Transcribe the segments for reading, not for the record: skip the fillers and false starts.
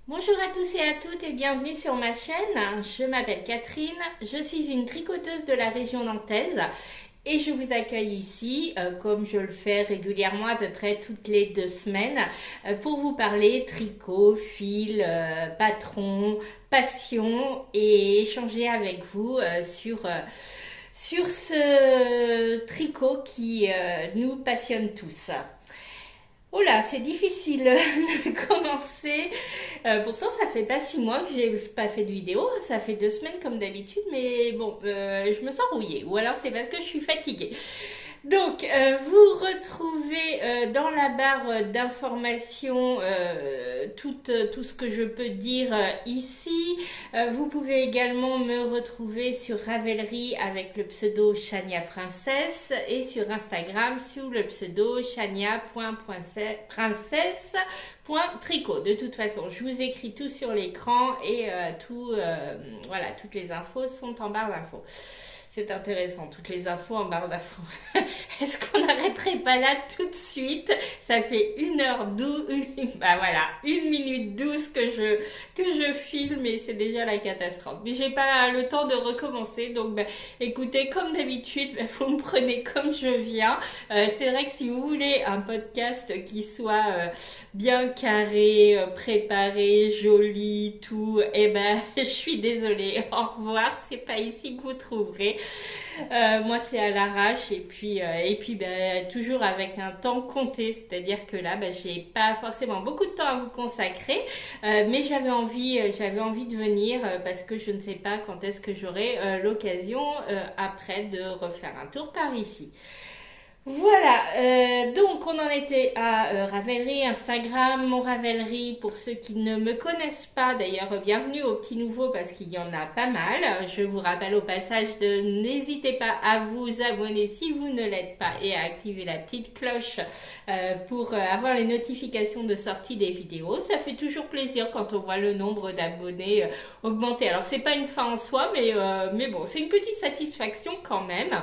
Bonjour à tous et à toutes et bienvenue sur ma chaîne. Je m'appelle Catherine, je suis une tricoteuse de la région nantaise et je vous accueille ici, comme je le fais régulièrement à peu près toutes les 2 semaines, pour vous parler tricot, fil, patron, passion et échanger avec vous sur ce tricot qui nous passionne tous. Oh là, c'est difficile de commencer. Pourtant, ça fait pas 6 mois que j'ai pas fait de vidéo. Ça fait 2 semaines comme d'habitude, mais bon, je me sens rouillée. Ou alors c'est parce que je suis fatiguée. Donc, vous retrouvez dans la barre d'informations tout ce que je peux dire ici. Vous pouvez également me retrouver sur Ravelry avec le pseudo Chania Princesse et sur Instagram sous le pseudo chania.princesse.tricot. De toute façon, je vous écris tout sur l'écran et voilà, toutes les infos sont en barre d'infos. C'est intéressant, toutes les infos en barre d'infos. Est-ce qu'on n'arrêterait pas là tout de suite? Ça fait 1h12, bah voilà, 1 minute 12 que je filme et c'est déjà la catastrophe. Mais j'ai pas le temps de recommencer, donc bah, écoutez, comme d'habitude, bah, vous me prenez comme je viens. C'est vrai que si vous voulez un podcast qui soit bien carré, préparé, joli, tout, eh ben je suis désolée, au revoir, c'est pas ici que vous trouverez. Moi c'est à l'arrache et puis ben, toujours avec un temps compté, c'est-à-dire que là ben, j'ai pas forcément beaucoup de temps à vous consacrer, mais j'avais envie de venir parce que je ne sais pas quand est-ce que j'aurai l'occasion après de refaire un tour par ici. Voilà, donc on en était à Ravelry, Instagram, mon Ravelry, pour ceux qui ne me connaissent pas, d'ailleurs bienvenue aux petits nouveaux parce qu'il y en a pas mal. Je vous rappelle au passage de n'hésitez pas à vous abonner si vous ne l'êtes pas et à activer la petite cloche pour avoir les notifications de sortie des vidéos. Ça fait toujours plaisir quand on voit le nombre d'abonnés augmenter. Alors c'est pas une fin en soi, mais bon, c'est une petite satisfaction quand même.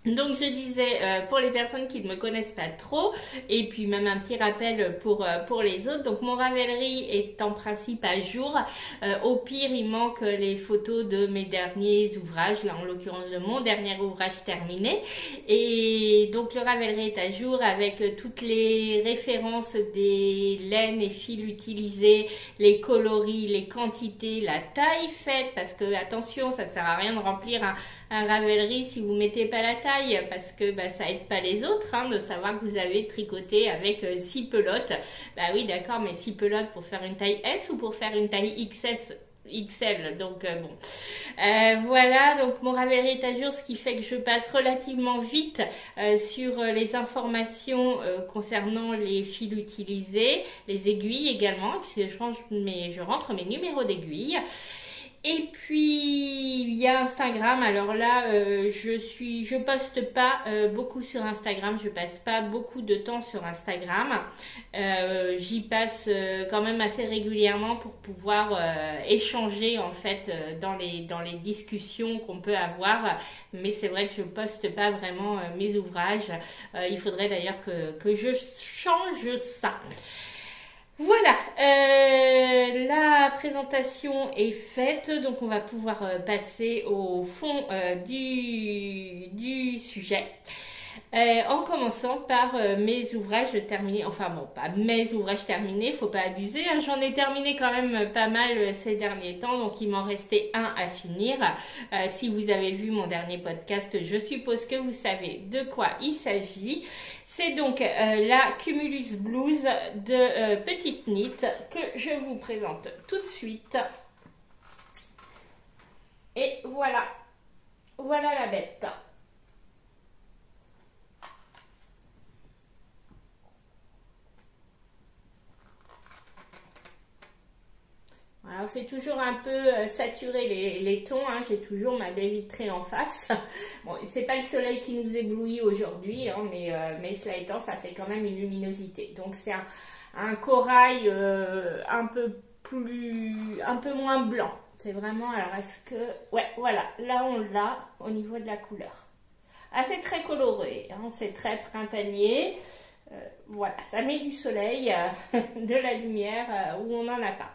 Donc je disais pour les personnes qui ne me connaissent pas trop et puis même un petit rappel pour les autres. Donc mon Ravelry est en principe à jour. Au pire il manque les photos de mes derniers ouvrages, là en l'occurrence de mon dernier ouvrage terminé. Et donc le Ravelry est à jour avec toutes les références des laines et fils utilisés, les coloris, les quantités, la taille faite parce que attention, ça ne sert à rien de remplir un Ravelry si vous mettez pas la taille parce que bah, ça aide pas les autres de savoir que vous avez tricoté avec 6 pelotes. Bah oui d'accord, mais 6 pelotes pour faire une taille S ou pour faire une taille XL, donc bon. Voilà, donc mon Ravelry est à jour, ce qui fait que je passe relativement vite sur les informations concernant les fils utilisés, les aiguilles également, puisque je rentre mes numéros d'aiguilles. Et puis il y a Instagram. Alors là, je poste pas beaucoup sur Instagram. Je passe pas beaucoup de temps sur Instagram. J'y passe quand même assez régulièrement pour pouvoir échanger en fait dans les discussions qu'on peut avoir. Mais c'est vrai que je poste pas vraiment mes ouvrages. Il faudrait d'ailleurs que je change ça. Voilà, la présentation est faite, donc on va pouvoir passer au fond du sujet. En commençant par mes ouvrages terminés, enfin bon, pas mes ouvrages terminés, faut pas abuser, j'en ai terminé quand même pas mal ces derniers temps, donc il m'en restait un à finir. Si vous avez vu mon dernier podcast, je suppose que vous savez de quoi il s'agit. C'est donc la Cumulus Blues de Petite Knit que je vous présente tout de suite. Et voilà, voilà la bête. Alors c'est toujours un peu saturé les tons, j'ai toujours ma baie vitrée en face. Bon, c'est pas le soleil qui nous éblouit aujourd'hui, mais cela étant, ça fait quand même une luminosité. Donc c'est un corail un peu moins blanc. C'est vraiment, alors est-ce que... Ouais, voilà, là on l'a au niveau de la couleur. Ah, c'est très coloré, c'est très printanier. Voilà, ça met du soleil, de la lumière où on n'en a pas.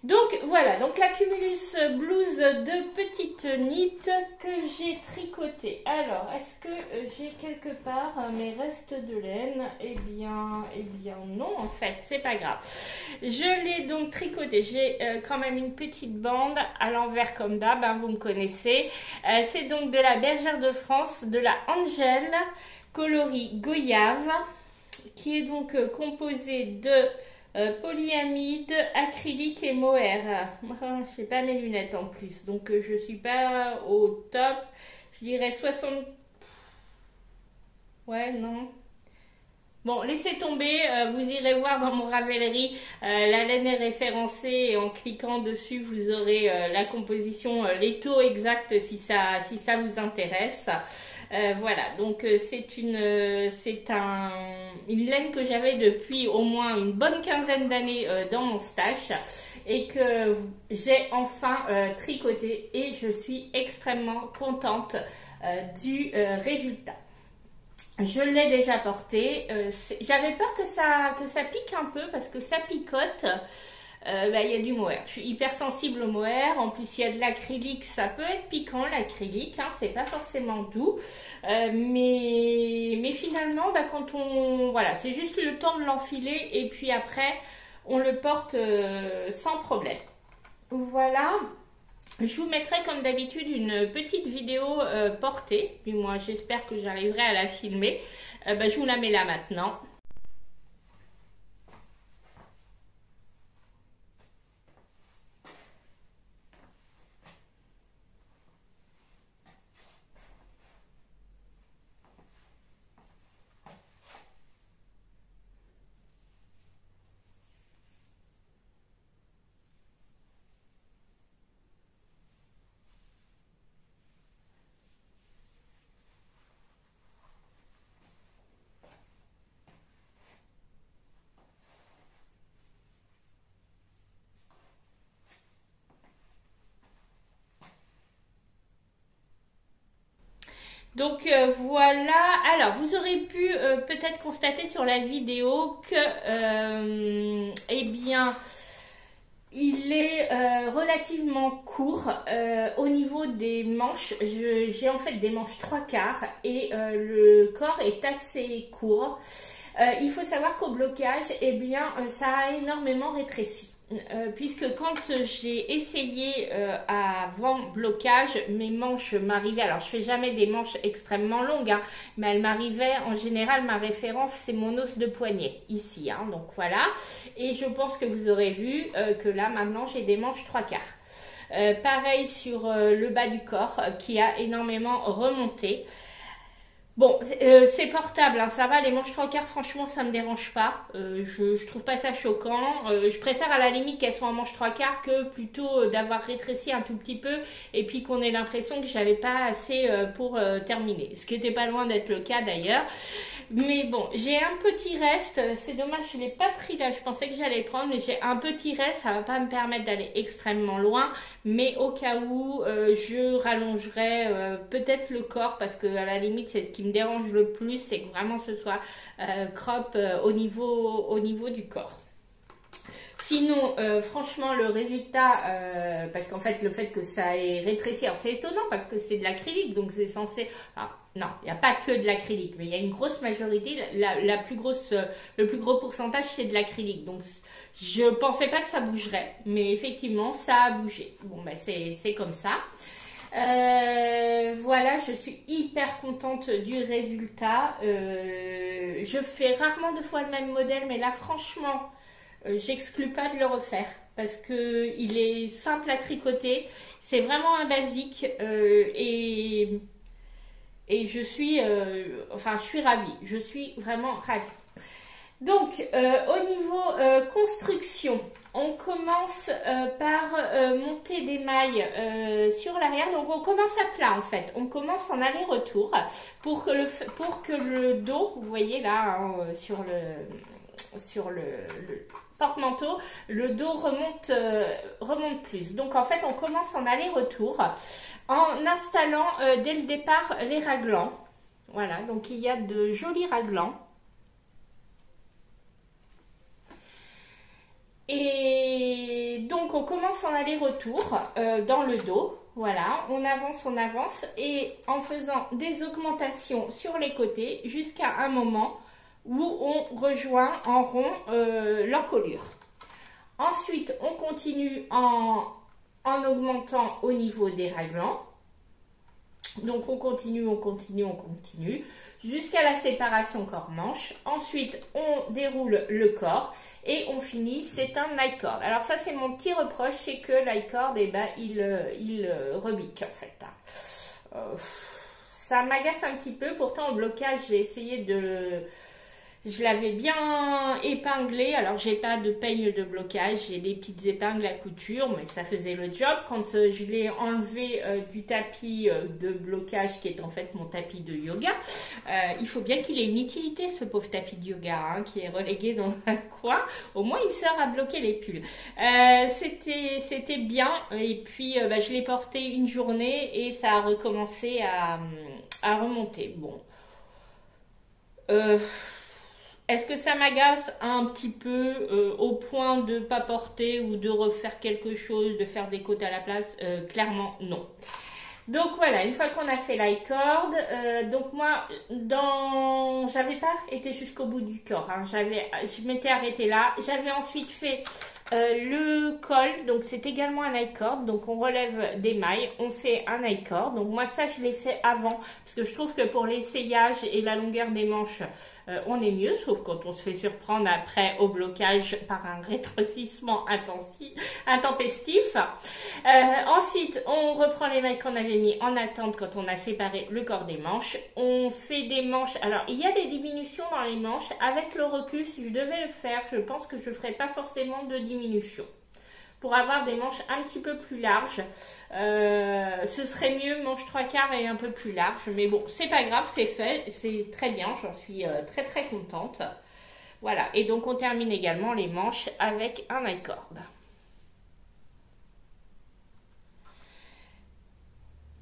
Donc voilà, donc la Cumulus blouse de petite nit que j'ai tricoté. Alors, est-ce que j'ai quelque part mes restes de laine? Eh bien non, en fait, c'est pas grave. Je l'ai donc tricoté. J'ai quand même une petite bande à l'envers comme d'hab, hein, vous me connaissez. C'est donc de la Bergère de France, de la Angel, coloris Goyave, qui est donc composée de polyamide, acrylique et mohair. Je n'ai pas mes lunettes en plus, donc je suis pas au top. Je dirais 60. Ouais, non. Bon, laissez tomber, vous irez voir dans mon Ravelry, la laine est référencée et en cliquant dessus, vous aurez la composition, les taux exacts si ça vous intéresse. Voilà, donc une laine que j'avais depuis au moins une bonne quinzaine d'années dans mon stash et que j'ai enfin tricoté et je suis extrêmement contente du résultat. Je l'ai déjà porté. J'avais peur que ça pique un peu parce que ça picote. Il y a du mohair. Je suis hyper sensible au mohair. En plus, il y a de l'acrylique. Ça peut être piquant, l'acrylique. Hein, c'est pas forcément doux. Mais finalement, quand voilà, c'est juste le temps de l'enfiler et puis après, on le porte sans problème. Voilà. Je vous mettrai comme d'habitude une petite vidéo portée, du moins j'espère que j'arriverai à la filmer. Je vous la mets là maintenant. Donc voilà, alors vous aurez pu peut-être constater sur la vidéo que, eh bien, il est relativement court au niveau des manches. J'ai en fait des manches 3/4 et le corps est assez court. Il faut savoir qu'au blocage, eh bien, ça a énormément rétréci. Puisque quand j'ai essayé avant blocage, mes manches m'arrivaient, alors je fais jamais des manches extrêmement longues, hein, mais elles m'arrivaient, en général ma référence c'est mon os de poignet, ici, hein, donc voilà, et je pense que vous aurez vu que là maintenant j'ai des manches 3/4. Pareil sur le bas du corps qui a énormément remonté. Bon, c'est portable, hein, ça va, les manches 3/4, franchement, ça me dérange pas. Je trouve pas ça choquant. Je préfère à la limite qu'elles soient en manches 3/4 que plutôt d'avoir rétréci un tout petit peu et puis qu'on ait l'impression que j'avais pas assez pour terminer. Ce qui était pas loin d'être le cas d'ailleurs. Mais bon, j'ai un petit reste, c'est dommage, je l'ai pas pris là, je pensais que j'allais prendre, mais j'ai un petit reste, ça va pas me permettre d'aller extrêmement loin, mais au cas où, je rallongerai peut-être le corps, parce que à la limite, c'est ce qui me dérange le plus, c'est que vraiment ce soit crop au niveau du corps. Sinon, franchement, le résultat, parce qu'en fait, le fait que ça ait rétréci, alors c'est étonnant parce que c'est de l'acrylique, donc c'est censé... Alors, non, il n'y a pas que de l'acrylique, mais il y a une grosse majorité, le plus gros pourcentage, c'est de l'acrylique. Donc, je pensais pas que ça bougerait, mais effectivement, ça a bougé. Bon, ben c'est comme ça. Voilà, je suis hyper contente du résultat. Je fais rarement 2 fois le même modèle, mais là, franchement... j'exclus pas de le refaire parce que il est simple à tricoter, c'est vraiment un basique et je suis je suis ravie, je suis vraiment ravie. Donc au niveau construction, on commence par monter des mailles sur l'arrière. Donc on commence à plat en fait, on commence en aller-retour pour que le dos, vous voyez là hein, sur le porte-manteau, le dos remonte plus. Donc en fait, on commence en aller-retour en installant dès le départ les raglans. Voilà, donc il y a de jolis raglans. Et donc on commence en aller-retour dans le dos. Voilà, on avance et en faisant des augmentations sur les côtés jusqu'à un moment où on rejoint en rond l'encolure. Ensuite, on continue en augmentant au niveau des raglans. Donc on continue jusqu'à la séparation corps-manche. Ensuite, on déroule le corps et on finit, c'est un high cord. Alors ça, c'est mon petit reproche, c'est que l'high cord, eh ben, il rebique en fait. Ça m'agace un petit peu, pourtant au blocage, j'ai essayé de... Je l'avais bien épinglé, alors j'ai pas de peigne de blocage, j'ai des petites épingles à couture, mais ça faisait le job. Quand je l'ai enlevé du tapis de blocage qui est en fait mon tapis de yoga, il faut bien qu'il ait une utilité ce pauvre tapis de yoga hein, qui est relégué dans un coin, au moins il me sert à bloquer les pulls. C'était bien et puis je l'ai porté une journée et ça a recommencé à remonter. Bon. Est-ce que ça m'agace un petit peu au point de ne pas porter ou de refaire quelque chose, de faire des côtes à la place? Clairement, non. Donc voilà, une fois qu'on a fait l'high cord, donc moi, j'avais pas été jusqu'au bout du corps. Hein, je m'étais arrêtée là. J'avais ensuite fait le col, donc c'est également un high cord. Donc on relève des mailles, on fait un high cord. Donc moi ça je l'ai fait avant parce que je trouve que pour l'essayage et la longueur des manches, on est mieux, sauf quand on se fait surprendre après au blocage par un rétrécissement intempestif. Ensuite, on reprend les mailles qu'on avait mis en attente quand on a séparé le corps des manches. On fait des manches. Alors, il y a des diminutions dans les manches. Avec le recul, si je devais le faire, je pense que je ne ferais pas forcément de diminution. Pour avoir des manches un petit peu plus larges, ce serait mieux manche 3/4 et un peu plus large. Mais bon, c'est pas grave, c'est fait, c'est très bien, j'en suis très très contente. Voilà, et donc on termine également les manches avec un high cord.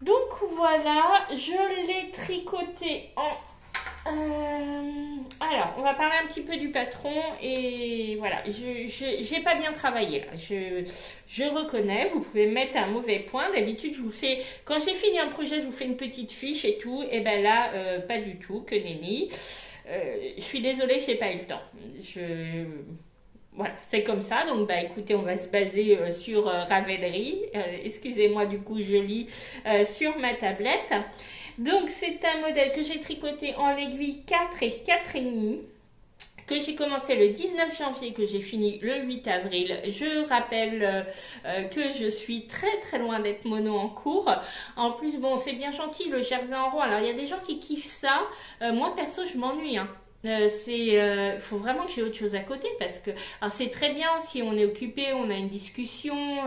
Donc voilà, je l'ai tricoté en... alors, on va parler un petit peu du patron et voilà, j'ai pas bien travaillé là, je reconnais, vous pouvez mettre un mauvais point, d'habitude je vous fais, quand j'ai fini un projet je vous fais une petite fiche et tout, et ben là, pas du tout, que nenni, je suis désolée, j'ai pas eu le temps, voilà, c'est comme ça, donc bah écoutez, on va se baser sur Ravelry, excusez-moi du coup je lis sur ma tablette. Donc c'est un modèle que j'ai tricoté en aiguille 4 et 4,5, que j'ai commencé le 19 janvier, que j'ai fini le 8 avril. Je rappelle que je suis très très loin d'être mono en cours. En plus, bon, c'est bien gentil le jersey en rond. Alors il y a des gens qui kiffent ça. Moi perso, je m'ennuie, hein. Faut vraiment que j'ai autre chose à côté parce que alors c'est très bien si on est occupé, on a une discussion,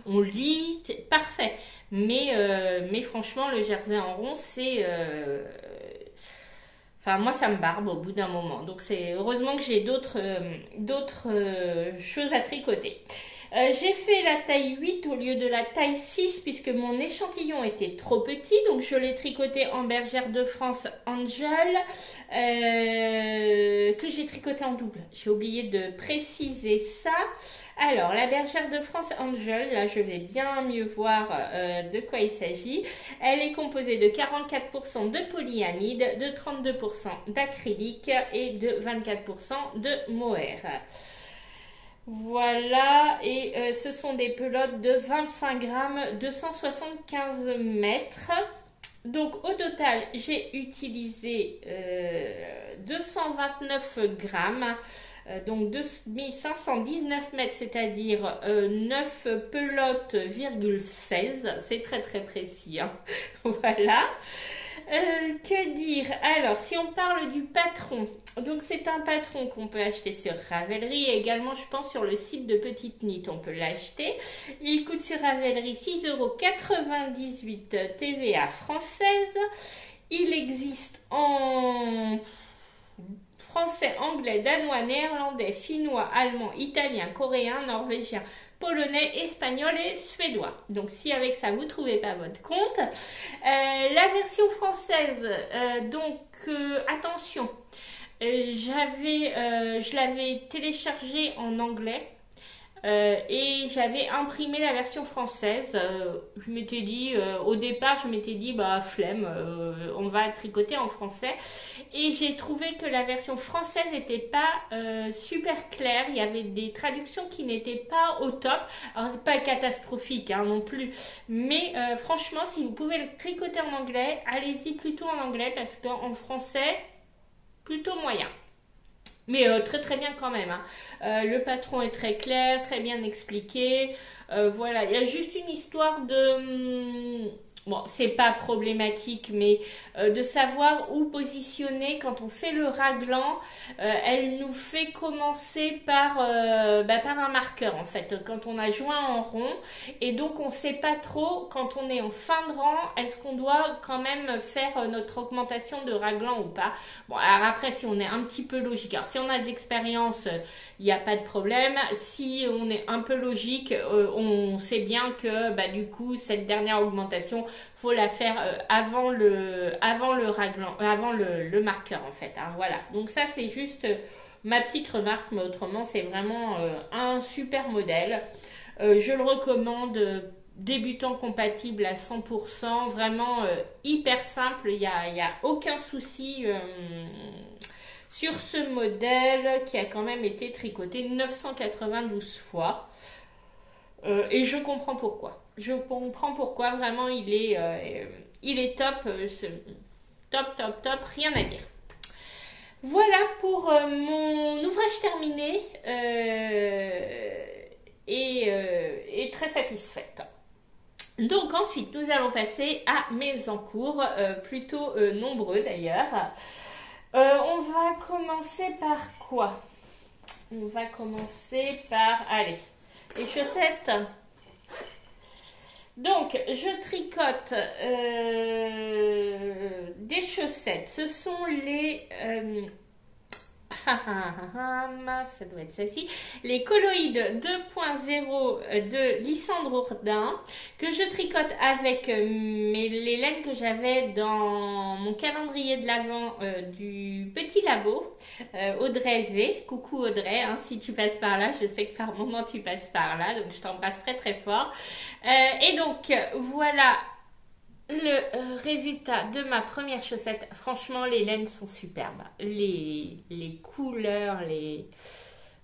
on lit, parfait. Mais franchement le jersey en rond c'est enfin moi ça me barbe au bout d'un moment. Donc c'est heureusement que j'ai d'autres choses à tricoter. J'ai fait la taille 8 au lieu de la taille 6 puisque mon échantillon était trop petit, donc je l'ai tricoté en bergère de France Angel que j'ai tricoté en double. J'ai oublié de préciser ça. Alors la bergère de France Angel, là je vais bien mieux voir de quoi il s'agit. Elle est composée de 44% de polyamide, de 32% d'acrylique et de 24% de mohair. Voilà, et ce sont des pelotes de 25 grammes, 275 mètres. Donc au total, j'ai utilisé 229 grammes, donc 2519 mètres, c'est-à-dire 9 pelotes,16. C'est très très précis, hein. Voilà. Que dire? Alors, si on parle du patron, donc c'est un patron qu'on peut acheter sur Ravelry et également, je pense, sur le site de Petite Knit, on peut l'acheter. Il coûte sur Ravelry 6,98 € TVA française. Il existe en français, anglais, danois, néerlandais, finnois, allemand, italien, coréen, norvégien, polonais, espagnol et suédois. Donc si avec ça vous trouvez pas votre compte, la version française, attention, je l'avais téléchargée en anglais. Et j'avais imprimé la version française. Je m'étais dit, au départ, je m'étais dit, bah flemme, on va le tricoter en français. Et j'ai trouvé que la version française n'était pas super claire. Il y avait des traductions qui n'étaient pas au top. Alors c'est pas catastrophique hein, non plus, mais franchement, si vous pouvez le tricoter en anglais, allez-y plutôt en anglais parce qu'en français, plutôt moyen. Mais très très bien quand même. Hein. Le patron est très clair, très bien expliqué. Voilà, il y a juste une histoire de... Bon, c'est pas problématique, mais de savoir où positionner quand on fait le raglan. Elle nous fait commencer par un marqueur en fait, quand on a joint en rond. Et donc on sait pas trop, quand on est en fin de rang, est-ce qu'on doit quand même faire notre augmentation de raglan ou pas. Bon, alors après, si on est un petit peu logique, alors si on a de l'expérience, il n'y a pas de problème. Si on est un peu logique, on sait bien que du coup, cette dernière augmentation, faut la faire avant le raglan, avant le marqueur en fait. Hein, voilà. Donc ça, c'est juste ma petite remarque, mais autrement, c'est vraiment un super modèle. Je le recommande. Débutant compatible à 100%, vraiment hyper simple, il y a aucun souci sur ce modèle qui a quand même été tricoté 992 fois. Et je comprends pourquoi. Je comprends pourquoi, vraiment il est top, top, rien à dire. Voilà pour mon ouvrage terminé et très satisfaite. Donc ensuite, nous allons passer à mes encours, plutôt nombreux d'ailleurs. On va commencer par quoi? On va commencer par, allez, les chaussettes. Donc, je tricote des chaussettes. Ce sont les... ça doit être celle-ci, les Coloïdes 2.0 de Lysandre Ourdin, que je tricote avec les laines que j'avais dans mon calendrier de l'Avent du petit labo, Audrey V. Coucou Audrey, hein, si tu passes par là, je sais que par moment tu passes par là, donc je t'embrasse très très fort. Et donc voilà le résultat de ma première chaussette. Franchement, les laines sont superbes. Les couleurs,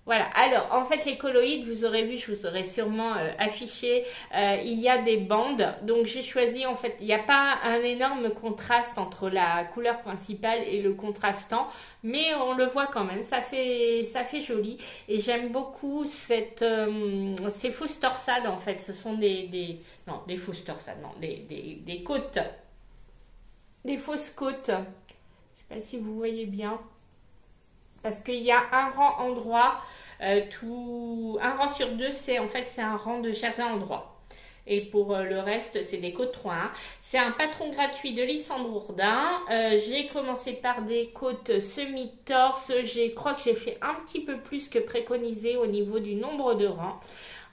Voilà, alors en fait les coloïdes, vous aurez vu, je vous aurais sûrement affiché, il y a des bandes, donc j'ai choisi en fait, il n'y a pas un énorme contraste entre la couleur principale et le contrastant, mais on le voit quand même, ça fait joli, et j'aime beaucoup ces fausses torsades en fait, ce sont non, des fausses torsades, non, des côtes, des fausses côtes, je sais pas si vous voyez bien, parce qu'il y a un rang endroit, un rang sur deux, c'est un rang de jersey endroit. Et pour le reste, c'est des côtes 3-1. C'est un patron gratuit de Lysandre Ourdin. J'ai commencé par des côtes semi-torse. Je crois que j'ai fait un petit peu plus que préconisé au niveau du nombre de rangs.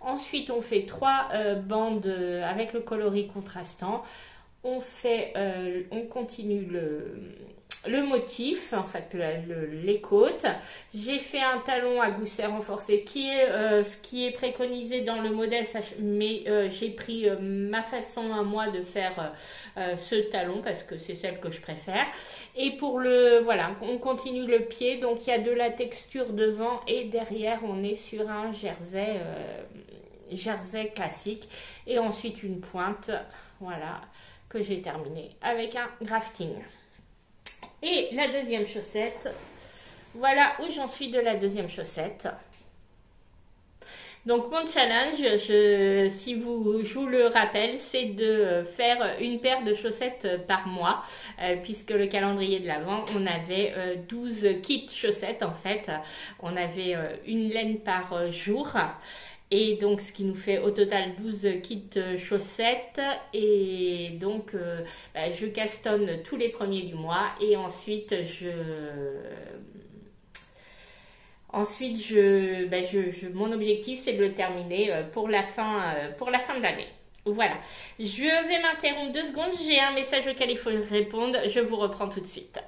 Ensuite, on fait 3 bandes avec le coloris contrastant. On continue le motif, en fait les côtes. J'ai fait un talon à gousset renforcé qui est ce qui est préconisé dans le modèle, mais j'ai pris ma façon à moi de faire ce talon parce que c'est celle que je préfère. Et pour voilà, on continue le pied, donc il y a de la texture devant et derrière on est sur un jersey classique, et ensuite une pointe, voilà, que j'ai terminé avec un grafting. Et la deuxième chaussette, voilà où j'en suis de la deuxième chaussette. Donc mon challenge, je vous le rappelle, c'est de faire une paire de chaussettes par mois, puisque le calendrier de l'Avent, on avait 12 kits chaussettes en fait. On avait une laine par jour. Et donc, ce qui nous fait au total 12 kits chaussettes. Et donc, je castonne tous les premiers du mois. Et ensuite, mon objectif, c'est de le terminer pour la fin de l'année. Voilà. Je vais m'interrompre 2 secondes. J'ai un message auquel il faut répondre. Je vous reprends tout de suite.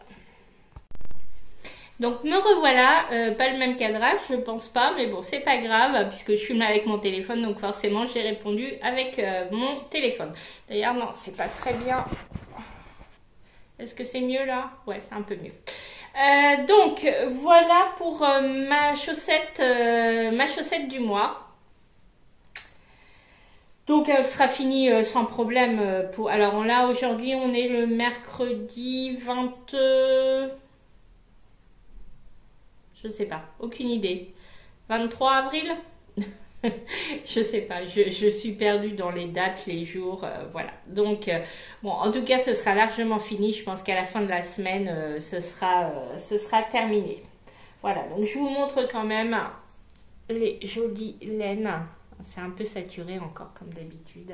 Donc me revoilà, pas le même cadrage, je pense pas, mais bon, c'est pas grave, puisque je filme avec mon téléphone, donc forcément j'ai répondu avec mon téléphone. D'ailleurs, non, c'est pas très bien. Est-ce que c'est mieux là? Ouais, c'est un peu mieux. Donc voilà pour ma chaussette du mois. Donc elle sera finie sans problème. Alors là, aujourd'hui, on est le mercredi 20... je sais pas, aucune idée. 23 avril. Je sais pas, je suis perdue dans les dates, les jours, voilà. Donc, bon, en tout cas, ce sera largement fini. Je pense qu'à la fin de la semaine, ce sera terminé. Voilà, donc je vous montre quand même les jolies laines. C'est un peu saturé encore, comme d'habitude.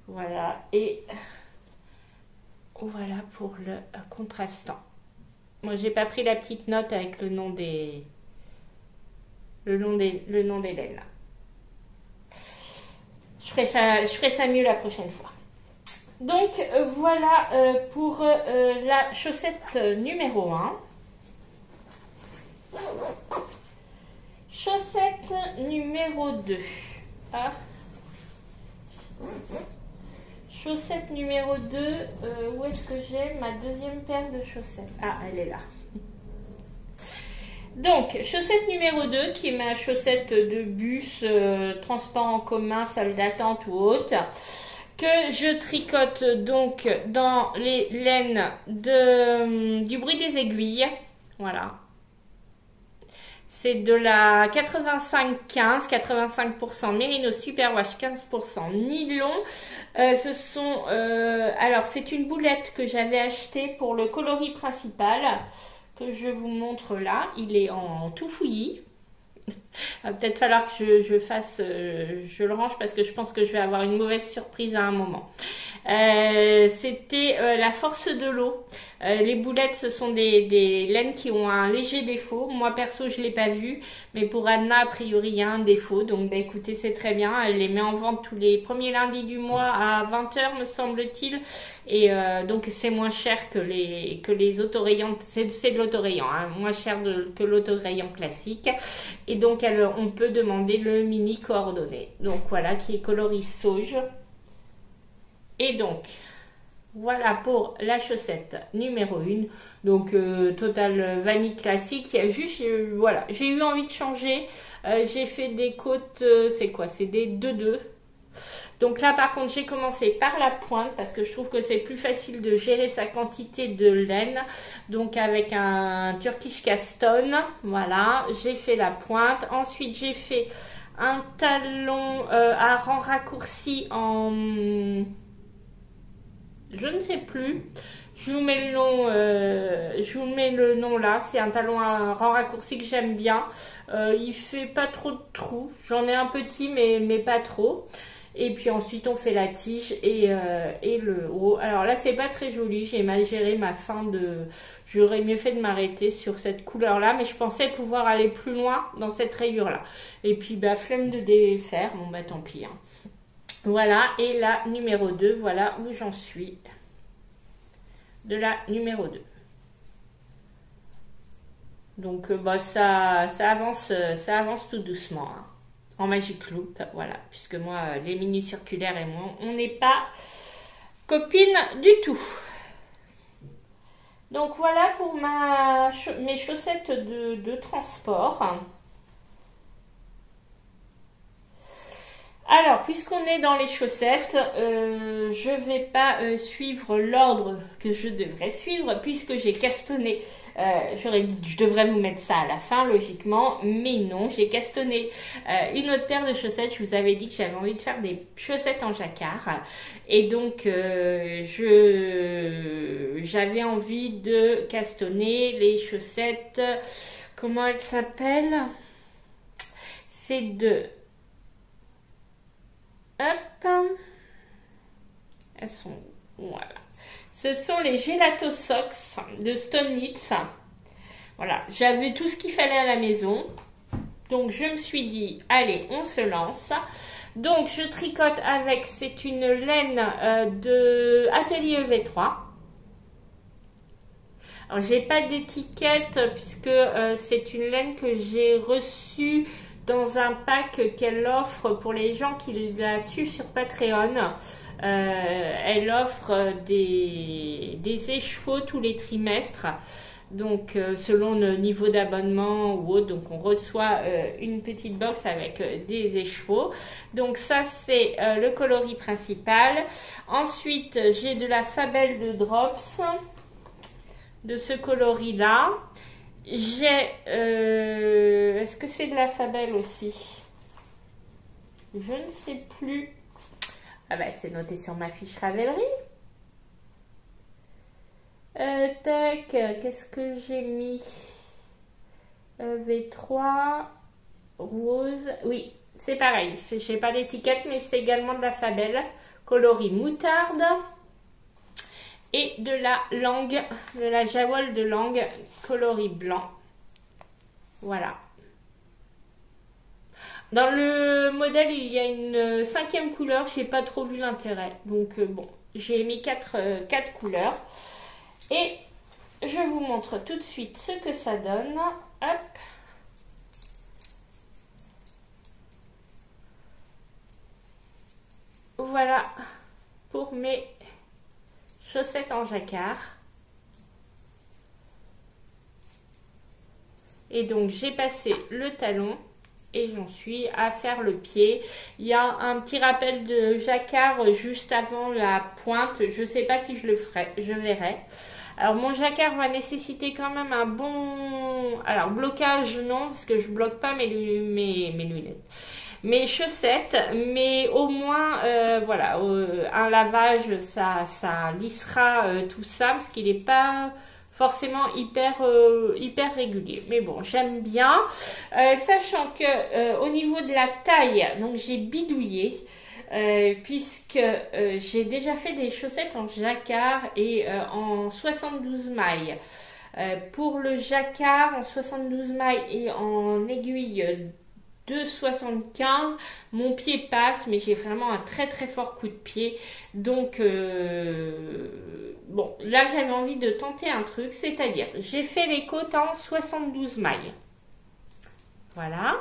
Voilà, et voilà pour le contrastant. Moi, j'ai pas pris la petite note avec le nom des laines. Je ferai ça mieux la prochaine fois. Donc voilà pour la chaussette numéro 1. Chaussette numéro 2. Ah. Chaussette numéro 2. Où est-ce que j'ai ma deuxième paire de chaussettes? Ah, elle est là. Donc, chaussette numéro 2, qui est ma chaussette de bus, transport en commun, salle d'attente ou autre, que je tricote donc dans les laines du bruit des aiguilles. Voilà. C'est de la 85-15, 85% Mérino Superwash, 15% nylon. Alors, c'est une boulette que j'avais achetée pour le coloris principal, que je vous montre là. Il est en tout fouillis. Il va peut-être falloir que je le range parce que je pense que je vais avoir une mauvaise surprise à un moment. C'était la force de l'eau. Les boulettes, ce sont des laines qui ont un léger défaut. Moi perso, je l'ai pas vu, mais pour Anna, a priori, il y a un défaut. Donc bah, écoutez, c'est très bien. Elle les met en vente tous les premiers lundis du mois à 20 h, me semble-t-il. Et donc c'est moins cher que les autorayants. C'est de l'autorayant, hein, moins cher que l'autorayant classique. Et donc on peut demander le mini coordonné. Donc voilà, qui est coloris sauge. Et donc, voilà pour la chaussette numéro 1. Donc, total vanille classique. Il y a juste, voilà, j'ai eu envie de changer. J'ai fait des côtes, c'est quoi? C'est des 2-2. Donc là, par contre, j'ai commencé par la pointe parce que je trouve que c'est plus facile de gérer sa quantité de laine. Donc, avec un Turkish Caston, voilà, j'ai fait la pointe. Ensuite, j'ai fait un talon à rang raccourci en... je ne sais plus. Je vous mets le nom là. C'est un talon à rang raccourci que j'aime bien. Il fait pas trop de trous. J'en ai un petit, mais pas trop. Et puis ensuite, on fait la tige et le haut. Alors là, c'est pas très joli. J'ai mal géré ma fin de... J'aurais mieux fait de m'arrêter sur cette couleur-là. Mais je pensais pouvoir aller plus loin dans cette rayure-là. Et puis, bah, flemme de défaire. Bon, bah, tant pis. Hein. Voilà, et la numéro 2, voilà où j'en suis de la numéro 2. Donc bah, ça avance tout doucement, hein, en Magic Loop, voilà, puisque moi, les mini circulaires et moi, on n'est pas copines du tout. Donc voilà pour mes chaussettes de transport. Alors, puisqu'on est dans les chaussettes, je vais pas suivre l'ordre que je devrais suivre, puisque j'ai castonné. Je devrais vous mettre ça à la fin, logiquement, mais non, j'ai castonné une autre paire de chaussettes. Je vous avais dit que j'avais envie de faire des chaussettes en jacquard, et donc j'avais envie de castonner les chaussettes. Comment elles s'appellent? C'est de... Hop, elles sont, voilà. Ce sont les Gelato Socks de Stone Knits. Voilà, j'avais tout ce qu'il fallait à la maison. Donc je me suis dit, allez, on se lance. Donc je tricote avec, c'est une laine de Atelier EV3. Alors j'ai pas d'étiquette puisque c'est une laine que j'ai reçue dans un pack qu'elle offre pour les gens qui la suivent sur Patreon. Elle offre des écheveaux tous les trimestres. Donc selon le niveau d'abonnement ou autre, donc on reçoit une petite box avec des écheveaux. Donc ça c'est le coloris principal. Ensuite j'ai de la Fabelle de Drops de ce coloris là. J'ai est-ce que c'est de la Fabelle aussi? Je ne sais plus. Ah bah c'est noté sur ma fiche Ravelry. Tac, qu'est-ce que j'ai mis? V3 rose, oui, c'est pareil, je n'ai pas l'étiquette, mais c'est également de la Fabelle, coloris moutarde, et de la langue, de la Jawol de langue, coloris blanc. Voilà. Dans le modèle, il y a une 5e couleur, je n'ai pas trop vu l'intérêt, donc bon, j'ai mis 4 couleurs. Et je vous montre tout de suite ce que ça donne. Hop. Voilà pour mes chaussettes en jacquard. Et donc j'ai passé le talon et j'en suis à faire le pied. Il y a un petit rappel de jacquard juste avant la pointe. Je ne sais pas si je le ferai, je verrai. Alors mon jacquard va nécessiter quand même un bon... Alors blocage non, parce que je bloque pas mes lunettes. Mes chaussettes, mais au moins, voilà, un lavage, ça lissera tout ça, parce qu'il n'est pas forcément hyper régulier. Mais bon, j'aime bien. Sachant que au niveau de la taille, donc j'ai bidouillé. Puisque j'ai déjà fait des chaussettes en jacquard et en 72 mailles. Pour le jacquard en 72 mailles et en aiguille de 75, mon pied passe, mais j'ai vraiment un très très fort coup de pied. Donc bon, là j'avais envie de tenter un truc, c'est-à-dire j'ai fait les côtes en 72 mailles. Voilà.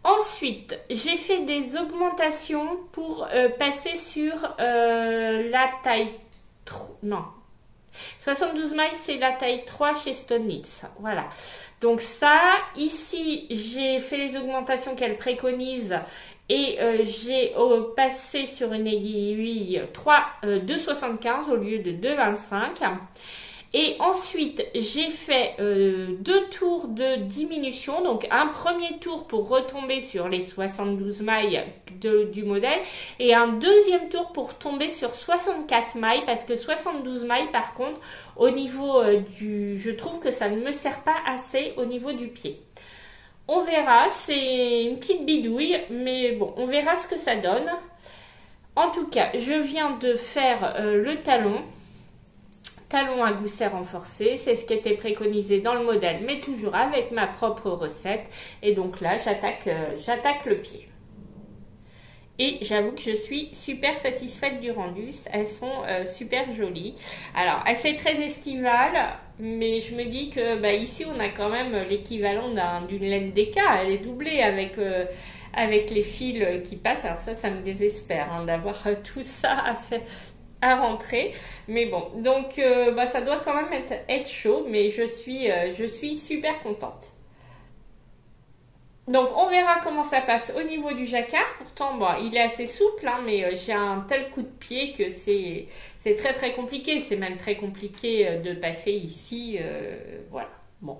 Ensuite, j'ai fait des augmentations pour passer sur la taille 3. Non. 72 mailles, c'est la taille 3 chez Stone Knits. Voilà. Donc ça, ici, j'ai fait les augmentations qu'elle préconise et j'ai passé sur une aiguille 2,75 au lieu de 2,25. Et ensuite, j'ai fait 2 tours de diminution. Donc, un premier tour pour retomber sur les 72 mailles du modèle. Et un deuxième tour pour tomber sur 64 mailles. Parce que 72 mailles, par contre, au niveau je trouve que ça ne me sert pas assez au niveau du pied. On verra. C'est une petite bidouille. Mais bon, on verra ce que ça donne. En tout cas, je viens de faire le talon. Talon à gousset renforcé, c'est ce qui était préconisé dans le modèle, mais toujours avec ma propre recette. Et donc là, j'attaque le pied. Et j'avoue que je suis super satisfaite du rendu. Elles sont super jolies. Alors, elles sont très estivales, mais je me dis que bah, ici, on a quand même l'équivalent d'une laine DK. Elle est doublée avec les fils qui passent. Alors ça me désespère hein, d'avoir tout ça à faire. À rentrer, mais bon, donc bah, ça doit quand même être chaud, mais je suis super contente. Donc on verra comment ça passe au niveau du jacquard. Pourtant bon, il est assez souple hein, mais j'ai un tel coup de pied que c'est très très compliqué. C'est même très compliqué de passer ici, voilà. Bon,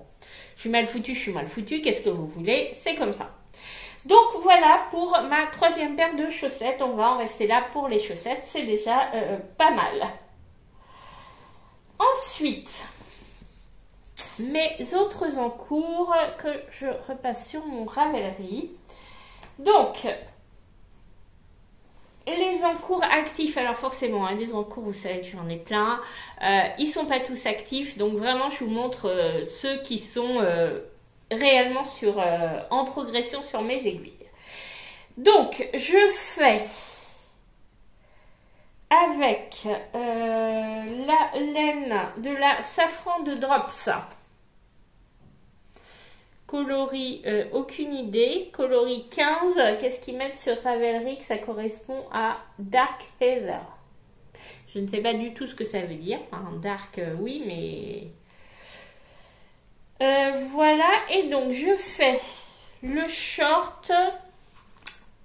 je suis mal foutue, qu'est-ce que vous voulez, c'est comme ça. Donc voilà pour ma 3e paire de chaussettes. On va en rester là pour les chaussettes. C'est déjà pas mal. Ensuite, mes autres encours que je repasse sur mon Ravelry. Donc, les encours actifs, alors forcément, hein, des encours, vous savez que j'en ai plein. Ils sont pas tous actifs. Donc vraiment, je vous montre ceux qui sont... réellement en progression sur mes aiguilles. Donc, je fais avec la laine de la Safran de Drops. Coloris, aucune idée. Coloris 15, qu'est-ce qu'ils mettent sur Ravelry que ça correspond à Dark Heather. Je ne sais pas du tout ce que ça veut dire. Enfin, dark, oui, mais... voilà, et donc je fais le short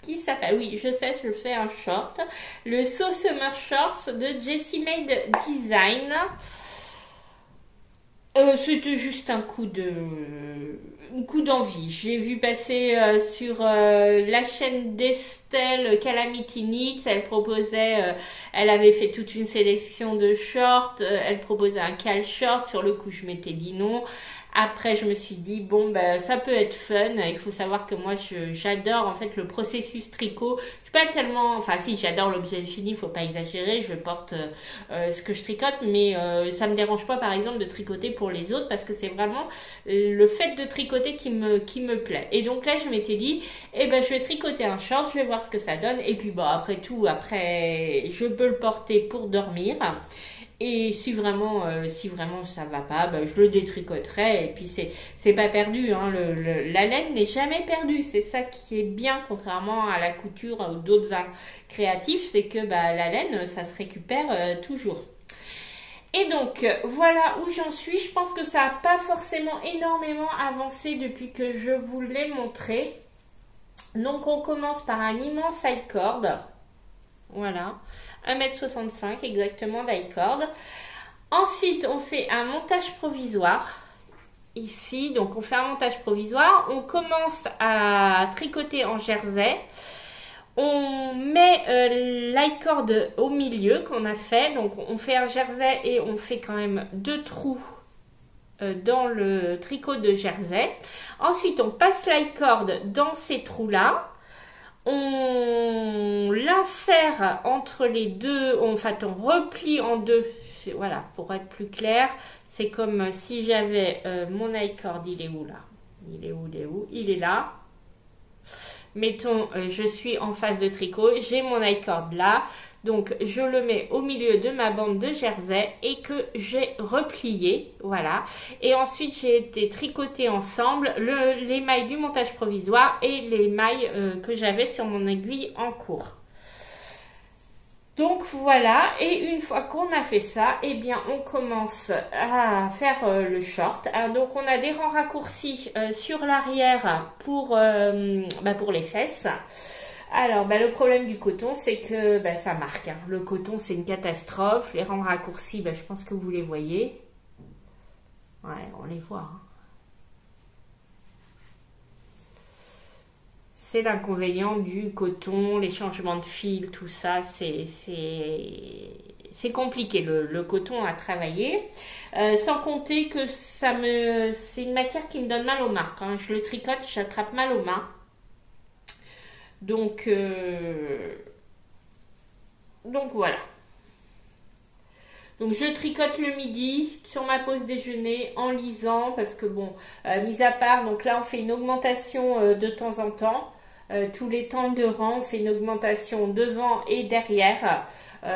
qui s'appelle, oui, je sais, je fais un short. Le So Summer Shorts de Jessie Made Design. C'était juste un coup d'envie. J'ai vu passer sur la chaîne d'Estelle Calamity Knits. Elle proposait, elle avait fait toute une sélection de shorts. Elle proposait un cal short. Sur le coup, je m'étais dit non. Après, je me suis dit, bon, ben, ça peut être fun. Il faut savoir que moi, j'adore, en fait, le processus tricot. Je suis pas tellement... Enfin, si, j'adore l'objet fini, faut pas exagérer. Je porte ce que je tricote, mais ça me dérange pas, par exemple, de tricoter pour les autres parce que c'est vraiment le fait de tricoter qui me plaît. Et donc là, je m'étais dit, eh ben, je vais tricoter un short, je vais voir ce que ça donne. Et puis, bon, après tout, je peux le porter pour dormir. Et si vraiment ça va pas, ben, je le détricoterai. Et puis c'est pas perdu, hein. La laine n'est jamais perdue. C'est ça qui est bien, contrairement à la couture ou d'autres arts créatifs, c'est que bah, la laine, ça se récupère toujours. Et donc voilà où j'en suis. Je pense que ça n'a pas forcément énormément avancé depuis que je vous l'ai montré. Donc on commence par un immense side cord. Voilà. 1,65 m exactement d'high-cord. Ensuite, on fait un montage provisoire. Ici, donc on fait un montage provisoire. On commence à tricoter en jersey. On met l'high-cord au milieu qu'on a fait. Donc on fait un jersey et on fait quand même 2 trous dans le tricot de jersey. Ensuite, on passe l'high-cord dans ces trous-là. On l'insère entre les deux, en fait on replie en deux, voilà, pour être plus clair, c'est comme si j'avais mon high-cord, il est où là? Il est où? Il est là. Mettons, je suis en phase de tricot, j'ai mon high-cord là, donc je le mets au milieu de ma bande de jersey et que j'ai replié, voilà. Et ensuite j'ai été tricoter ensemble les mailles du montage provisoire et les mailles que j'avais sur mon aiguille en cours. Donc voilà, et une fois qu'on a fait ça, eh bien on commence à faire le short. Alors, donc on a des rangs raccourcis sur l'arrière pour les fesses. Alors le problème du coton, c'est que ça marque, hein. Le coton c'est une catastrophe. Les rangs raccourcis, je pense que vous les voyez. Ouais, on les voit, hein. C'est l'inconvénient du coton, les changements de fil, tout ça, c'est compliqué le coton à travailler. Sans compter que c'est une matière qui me donne mal aux mains. Quand je le tricote, j'attrape mal aux mains. Donc voilà. Donc je tricote le midi sur ma pause déjeuner en lisant parce que bon, mis à part, donc là on fait une augmentation de temps en temps. Tous les temps de rang, on fait une augmentation devant et derrière.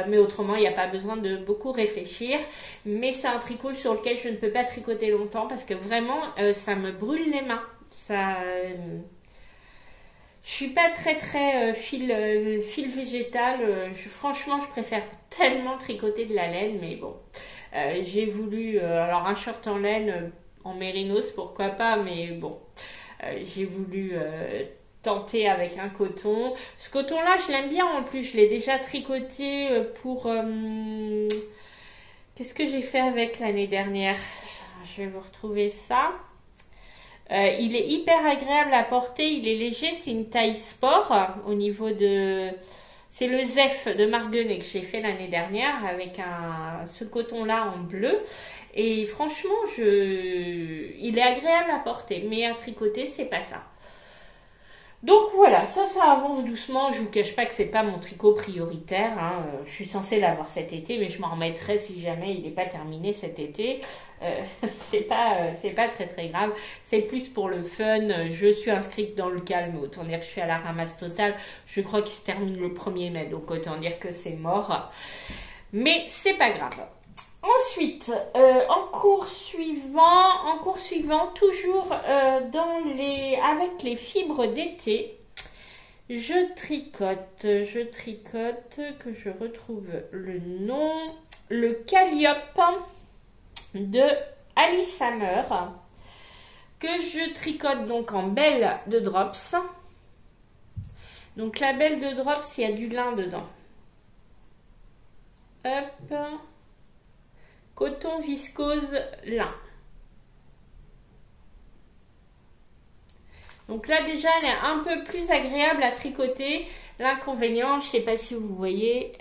Mais autrement, il n'y a pas besoin de beaucoup réfléchir. Mais c'est un tricot sur lequel je ne peux pas tricoter longtemps parce que vraiment, ça me brûle les mains. Je suis pas très fil végétal. Franchement, je préfère tellement tricoter de la laine, mais bon. J'ai voulu, alors un short en laine, en mérinos, pourquoi pas, mais bon. J'ai voulu tenter avec un coton. Ce coton-là, je l'aime bien en plus. Je l'ai déjà tricoté pour... Qu'est-ce que j'ai fait avec l'année dernière? Je vais vous retrouver ça. Il est hyper agréable à porter, il est léger, c'est une taille sport au niveau de... C'est le Zef de Marguenet que j'ai fait l'année dernière avec ce coton-là en bleu. Et franchement, il est agréable à porter, mais à tricoter, c'est pas ça. Donc voilà, ça avance doucement. Je vous cache pas que c'est pas mon tricot prioritaire, hein. Je suis censée l'avoir cet été, mais je m'en remettrai si jamais il n'est pas terminé cet été. C'est pas très très grave. C'est plus pour le fun. Je suis inscrite dans le calme. Autant dire que je suis à la ramasse totale. Je crois qu'il se termine le 1er mai, donc autant dire que c'est mort. Mais c'est pas grave. Ensuite, en cours suivant, toujours avec les fibres d'été, je tricote, que je retrouve le nom, le Calliope de Alice Hammer, que je tricote donc en belle de drops. Donc la belle de drops, il y a du lin dedans. Hop. Coton viscose lin. Donc là déjà elle est un peu plus agréable à tricoter. L'inconvénient, je ne sais pas si vous voyez,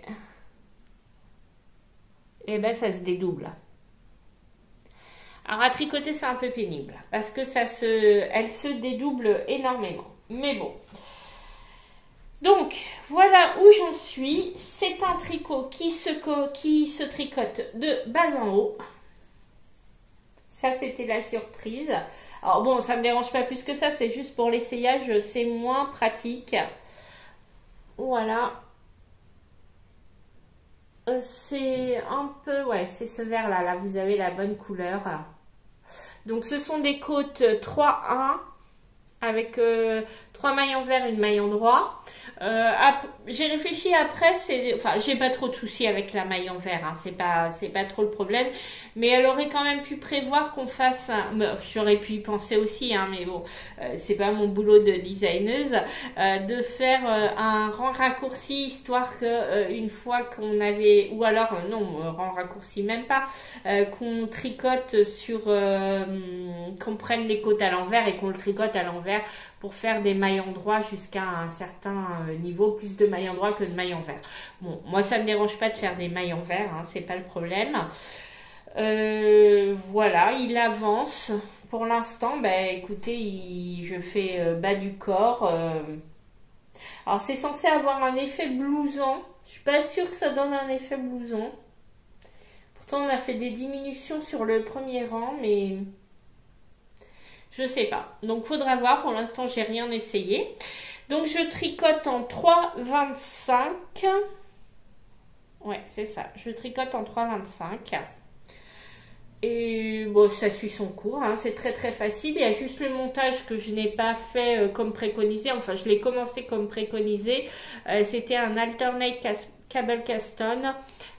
et ben ça se dédouble. Alors à tricoter c'est un peu pénible parce que elle se dédouble énormément. Mais bon. Donc, voilà où j'en suis. C'est un tricot qui se tricote de bas en haut. Ça, c'était la surprise. Alors bon, ça ne me dérange pas plus que ça. C'est juste pour l'essayage, c'est moins pratique. Voilà. C'est un peu... Ouais, c'est ce vert-là. Là, vous avez la bonne couleur. Donc, ce sont des côtes 3-1 avec 3 mailles en vert, une maille en droit. J'ai réfléchi après, enfin j'ai pas trop de soucis avec la maille en vert, hein, c'est pas trop le problème, mais elle aurait quand même pu prévoir qu'on fasse j'aurais pu y penser aussi, hein, mais bon, c'est pas mon boulot de designeuse, de faire un rang raccourci, histoire que une fois qu'on avait, ou alors non, rang raccourci même pas, qu'on tricote sur, qu'on prenne les côtes à l'envers et qu'on le tricote à l'envers pour faire des mailles en droit jusqu'à un certain niveau, plus de mailles en droit que de mailles en vert. Bon, moi ça me dérange pas de faire des mailles en vert, hein, c'est pas le problème. Voilà, il avance. Pour l'instant, ben écoutez, je fais bas du corps. Alors c'est censé avoir un effet blouson. Je suis pas sûre que ça donne un effet blouson. Pourtant on a fait des diminutions sur le premier rang, mais je sais pas. Donc faudra voir. Pour l'instant, j'ai rien essayé. Donc je tricote en 3,25. Ouais, c'est ça. Je tricote en 3,25. Et bon, ça suit son cours, hein. C'est très très facile. Il y a juste le montage que je n'ai pas fait comme préconisé. Enfin, je l'ai commencé comme préconisé. C'était un alternate cable caston.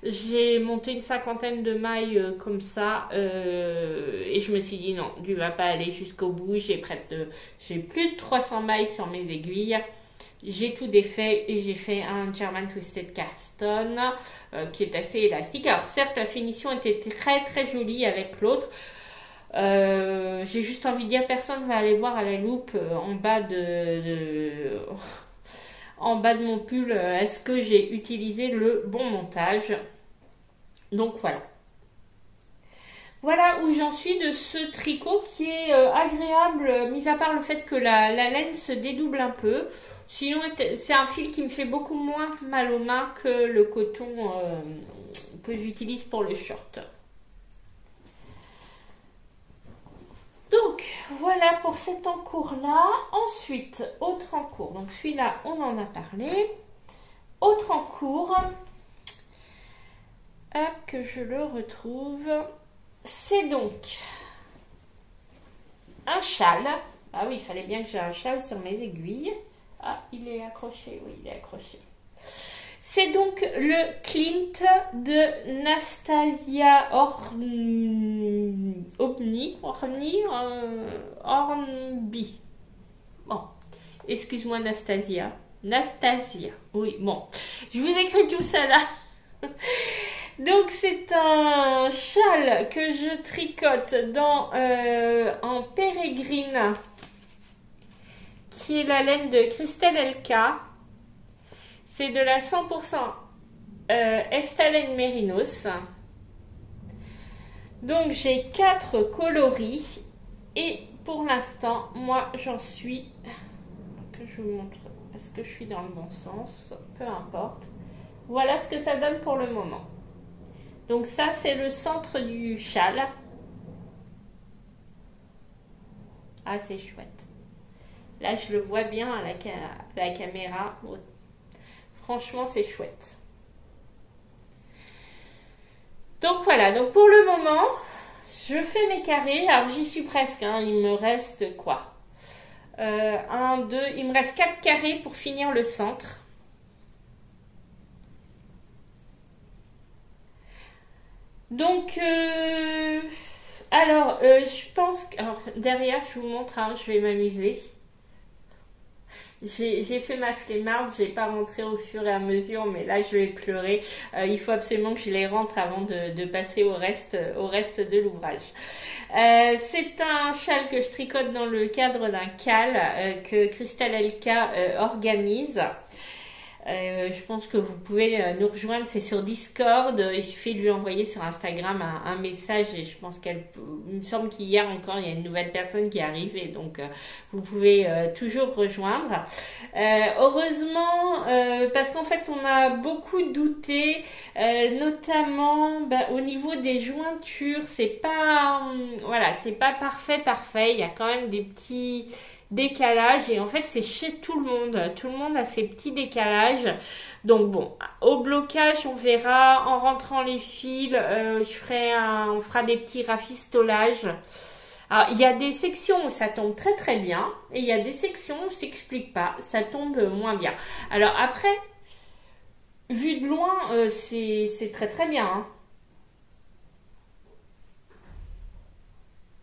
J'ai monté une 50aine de mailles comme ça. Et je me suis dit non, tu vas pas aller jusqu'au bout. J'ai plus de 300 mailles sur mes aiguilles. J'ai tout défait et j'ai fait un German Twisted Caston qui est assez élastique. Alors certes, la finition était très très jolie avec l'autre. J'ai juste envie de dire, personne ne va aller voir à la loupe en bas en bas de mon pull, est-ce que j'ai utilisé le bon montage. Donc voilà. Voilà où j'en suis de ce tricot qui est agréable, mis à part le fait que la laine se dédouble un peu. Sinon, c'est un fil qui me fait beaucoup moins mal aux mains que le coton que j'utilise pour le short. Donc, voilà pour cet encours-là. Ensuite, autre encours. Donc, celui-là, on en a parlé. Autre encours. Hop, que je le retrouve. C'est donc un châle. Ah oui, il fallait bien que j'ai un châle sur mes aiguilles. Ah, il est accroché. Oui, il est accroché. C'est donc le Clint de Nastasia Hornby. Bon, excuse-moi Nastasia. Nastasia, oui, bon. Je vous écris tout ça là. Donc c'est un châle que je tricote en pérégrine, qui est la laine de Christelle Elka. C'est de la 100% Estalaine Mérinos. Donc j'ai 4 coloris et pour l'instant moi j'en suis, que je vous montre. Est-ce que je suis dans le bon sens? Peu importe. Voilà ce que ça donne pour le moment. Donc ça, c'est le centre du châle. Ah, c'est chouette. Là, je le vois bien à la caméra. Franchement, c'est chouette. Donc voilà, donc pour le moment, je fais mes carrés. Alors, j'y suis presque. Hein. Il me reste quoi? 1, 2, il me reste 4 carrés pour finir le centre. Donc, alors, je pense que... Alors, derrière, je vous montre, hein, je vais m'amuser. J'ai fait ma flemmarde, je vais pas rentrer au fur et à mesure, mais là, je vais pleurer. Il faut absolument que je les rentre avant de passer au reste de l'ouvrage. C'est un châle que je tricote dans le cadre d'un cal que Christelle Elka organise. Je pense que vous pouvez nous rejoindre, c'est sur Discord. Il suffit de lui envoyer sur Instagram un message et je pense il me semble qu'hier encore il y a une nouvelle personne qui arrive et donc vous pouvez toujours rejoindre. Heureusement, parce qu'en fait on a beaucoup douté, notamment au niveau des jointures, c'est pas c'est pas parfait. Il y a quand même des petits décalage et en fait c'est chez tout le monde a ses petits décalages, donc bon, au blocage on verra, en rentrant les fils on fera des petits rafistolages. Alors il y a des sections où ça tombe très très bien et il y a des sections où ça s'explique pas, ça tombe moins bien. Alors après, vu de loin c'est très très bien, hein.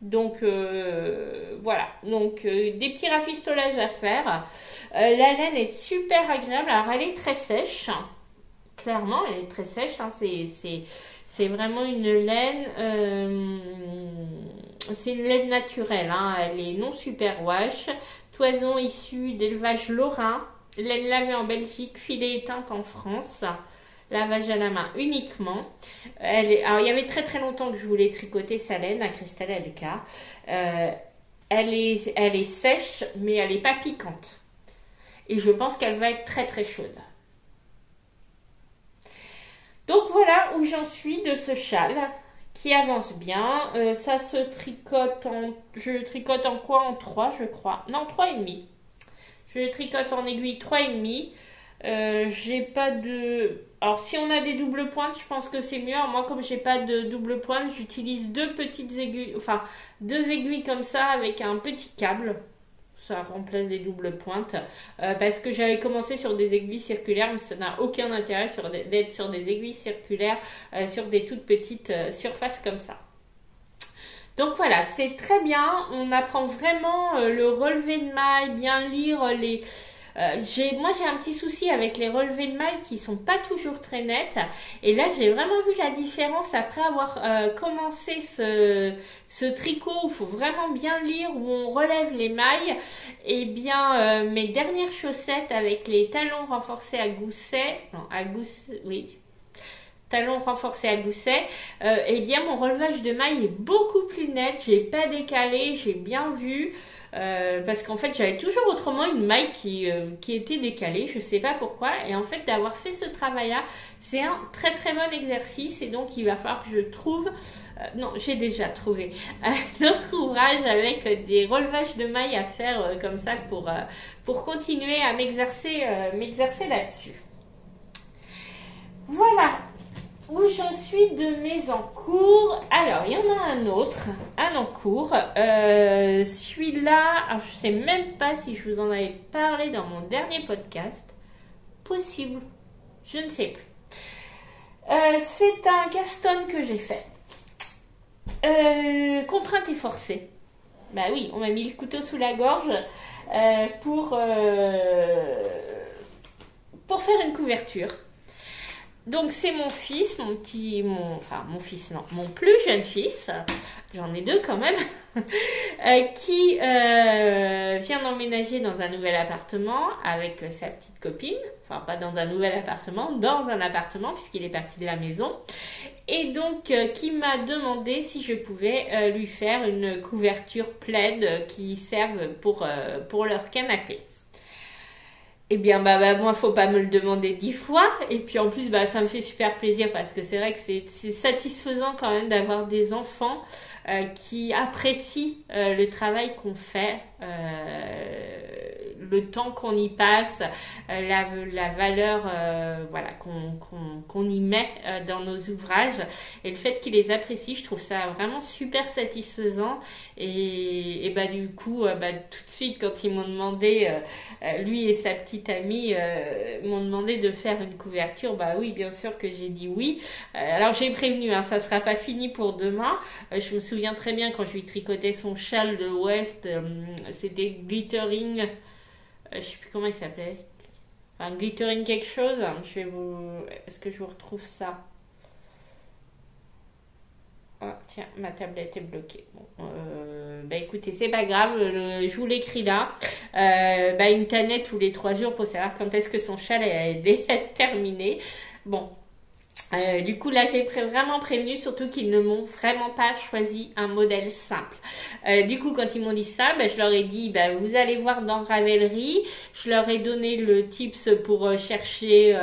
Donc voilà, donc des petits rafistolages à faire. La laine est super agréable, alors elle est très sèche, clairement elle est très sèche, hein. C'est vraiment une laine, c'est une laine naturelle, hein. Elle est non superwash, toison issue d'élevage lorrain, laine lavée en Belgique, filet éteinte en France. Lavage à la main uniquement. Alors il y avait très très longtemps que je voulais tricoter sa laine à Christelle Elka. Elle est sèche, mais elle n'est pas piquante. Et je pense qu'elle va être très très chaude. Donc voilà où j'en suis de ce châle qui avance bien. Ça se tricote je tricote en quoi? En 3 je crois. Non, 3,5. Je tricote en aiguille 3,5. J'ai pas de... Alors si on a des doubles pointes, je pense que c'est mieux. Alors, moi comme j'ai pas de double pointe, j'utilise deux petites aiguilles, enfin 2 aiguilles comme ça avec un petit câble. Ça remplace des doubles pointes. Parce que j'avais commencé sur des aiguilles circulaires, mais ça n'a aucun intérêt d'être sur des aiguilles circulaires sur des toutes petites surfaces comme ça. Donc voilà, c'est très bien. On apprend vraiment le relevé de mailles, bien lire les... Moi j'ai un petit souci avec les relevés de mailles qui sont pas toujours très nets et là j'ai vraiment vu la différence après avoir commencé ce tricot où il faut vraiment bien lire, où on relève les mailles. Et bien mes dernières chaussettes avec les talons renforcés à gousset, talons renforcés à gousset, et bien mon relevage de mailles est beaucoup plus net, j'ai pas décalé, j'ai bien vu, parce qu'en fait j'avais toujours autrement une maille qui était décalée, je sais pas pourquoi, et en fait d'avoir fait ce travail là, c'est un très très bon exercice, et donc il va falloir que je trouve, non j'ai déjà trouvé, un autre ouvrage avec des relevages de mailles à faire comme ça pour continuer à m'exercer là-dessus. Voilà où j'en suis de mes encours. Alors, il y en a un autre, un encours. Celui-là, alors je sais même pas si je vous en avais parlé dans mon dernier podcast. Possible, je ne sais plus. C'est un Gaston que j'ai fait. Contrainte et forcée. Bah oui, on m'a mis le couteau sous la gorge pour faire une couverture. Donc c'est mon fils, mon plus jeune fils, j'en ai 2 quand même, qui vient d'emménager dans un nouvel appartement avec sa petite copine, enfin pas dans un nouvel appartement, dans un appartement puisqu'il est parti de la maison, et donc qui m'a demandé si je pouvais lui faire une couverture plaid qui serve pour leur canapé. Eh bien, moi, faut pas me le demander 10 fois. Et puis, en plus, ça me fait super plaisir parce que c'est vrai que c'est satisfaisant quand même d'avoir des enfants qui apprécient le travail qu'on fait, le temps qu'on y passe, la valeur voilà qu'on y met dans nos ouvrages et le fait qu'ils les apprécient, je trouve ça vraiment super satisfaisant. Et du coup, tout de suite quand ils m'ont demandé, lui et sa petite amie m'ont demandé de faire une couverture, oui, bien sûr que j'ai dit oui. Alors j'ai prévenu, hein, ça sera pas fini pour demain. Je me souviens très bien quand je lui tricotais son châle de West, c'était glittering, je sais plus comment il s'appelait, enfin glittering quelque chose. Est-ce que je vous retrouve ça? Ah, tiens, ma tablette est bloquée. Bon, écoutez, c'est pas grave, je vous l'écris là. Une tannette tous les 3 jours pour savoir quand est-ce que son châle est terminé. Bon. Du coup là j'ai vraiment prévenu, surtout qu'ils ne m'ont vraiment pas choisi un modèle simple. Du coup quand ils m'ont dit ça, je leur ai dit vous allez voir dans Ravelry. Je leur ai donné le tips pour chercher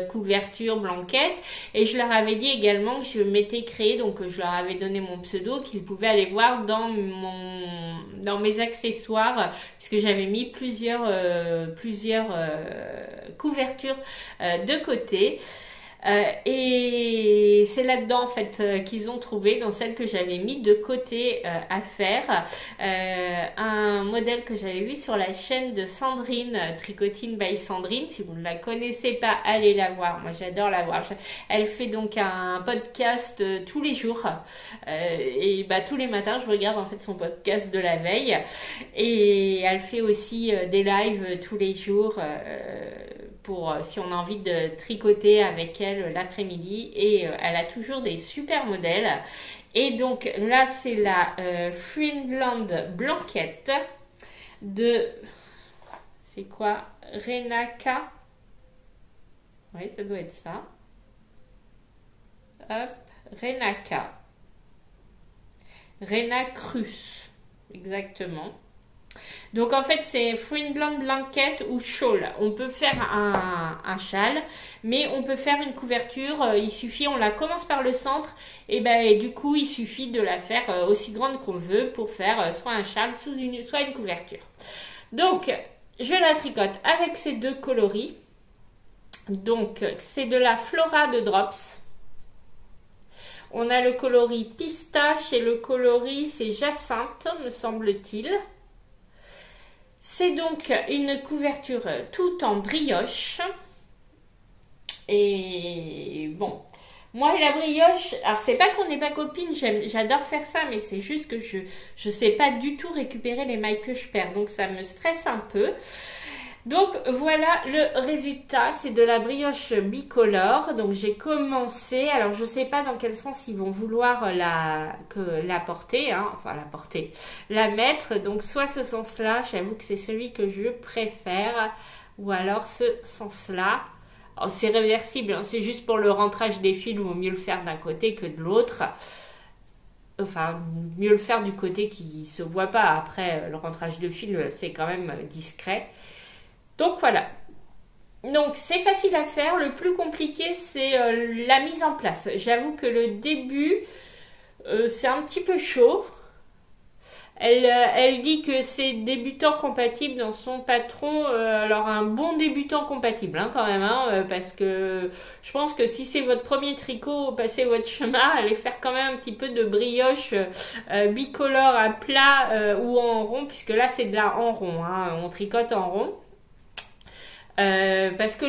couverture, blanquette, et je leur avais dit également que je m'étais créé, donc je leur avais donné mon pseudo, qu'ils pouvaient aller voir dans mes accessoires, puisque j'avais mis plusieurs couvertures de côté. Et c'est là-dedans en fait qu'ils ont trouvé, dans celle que j'avais mis de côté à faire, un modèle que j'avais vu sur la chaîne de Sandrine, Tricotine by Sandrine. Si vous ne la connaissez pas, allez la voir, moi j'adore la voir. Elle fait donc un podcast tous les jours, et tous les matins je regarde en fait son podcast de la veille, et elle fait aussi des lives tous les jours pour si on a envie de tricoter avec elle l'après-midi, et elle a toujours des super modèles. Et donc là c'est la Friendland blanquette de, c'est quoi, Renaka, oui ça doit être ça, hop, Rena Crus exactement. Donc en fait c'est Friendland blanquette ou shawl. On peut faire un châle, mais on peut faire une couverture. Il suffit, on la commence par le centre, et du coup il suffit de la faire aussi grande qu'on veut pour faire soit un châle, soit une couverture. Donc je la tricote avec ces deux coloris. Donc c'est de la Flora de Drops. On a le coloris pistache et le coloris c'est jacinthe, me semble-t-il. C'est donc une couverture tout en brioche. Et bon, moi la brioche, alors c'est pas qu'on n'est pas copines, j'adore faire ça, mais c'est juste que je sais pas du tout récupérer les mailles que je perds, donc ça me stresse un peu. Donc voilà le résultat, c'est de la brioche bicolore. Donc j'ai commencé, alors je sais pas dans quel sens ils vont vouloir la porter, hein, enfin la mettre. Donc soit ce sens-là, j'avoue que c'est celui que je préfère, ou alors ce sens-là. C'est réversible, hein, c'est juste pour le rentrage des fils, il vaut mieux le faire d'un côté que de l'autre. Enfin, mieux le faire du côté qui se voit pas. Après, le rentrage de fils, c'est quand même discret. Donc voilà, donc c'est facile à faire, le plus compliqué c'est la mise en place. J'avoue que le début c'est un petit peu chaud. Elle dit que c'est débutant compatible dans son patron, alors un bon débutant compatible quand même, parce que je pense que si c'est votre premier tricot, passez votre chemin, allez faire quand même un petit peu de brioche bicolore à plat ou en rond, puisque là c'est de la en rond, on tricote en rond. Parce que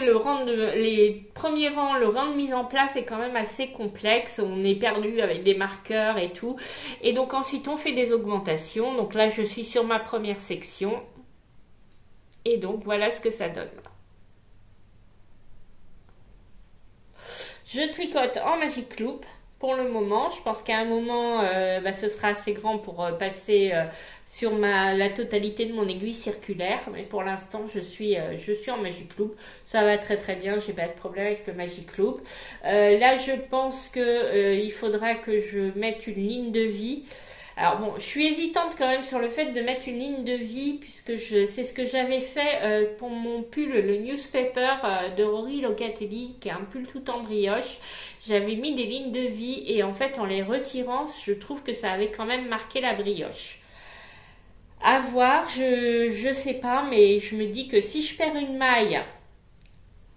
les premiers rangs, le rang de mise en place est quand même assez complexe. On est perdu avec des marqueurs et tout. Et donc ensuite on fait des augmentations. Donc là je suis sur ma première section. Et donc voilà ce que ça donne. Je tricote en Magic Loop pour le moment. Je pense qu'à un moment ce sera assez grand pour passer sur la totalité de mon aiguille circulaire, mais pour l'instant je suis en Magic Loop. Ça va très très bien, j'ai pas de problème avec le Magic Loop. Là je pense que il faudra que je mette une ligne de vie. Alors bon, je suis hésitante quand même sur le fait de mettre une ligne de vie, puisque c'est ce que j'avais fait pour mon pull, le newspaper de Rory Locatelli, qui est un pull tout en brioche. J'avais mis des lignes de vie et en fait en les retirant, je trouve que ça avait quand même marqué la brioche. À voir, je sais pas, mais je me dis que si je perds une maille,